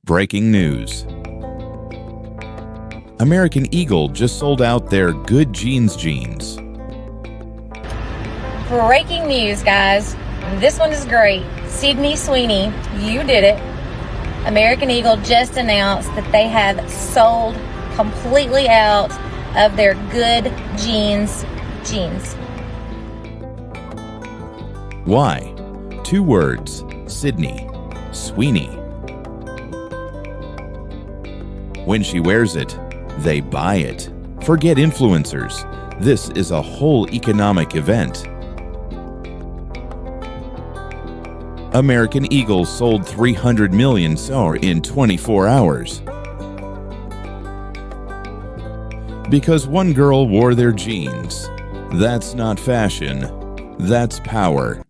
Breaking news. American Eagle just sold out their Good Jeans jeans. Breaking news, guys. This one is great. Sydney Sweeney, you did it. American Eagle just announced that they have sold completely out of their Good jeans. Why? 2 words. Sydney Sweeney. When she wears it, they buy it. Forget influencers. This is a whole economic event. American Eagle sold 300 million in 24 hours. Because one girl wore their jeans. That's not fashion. That's power.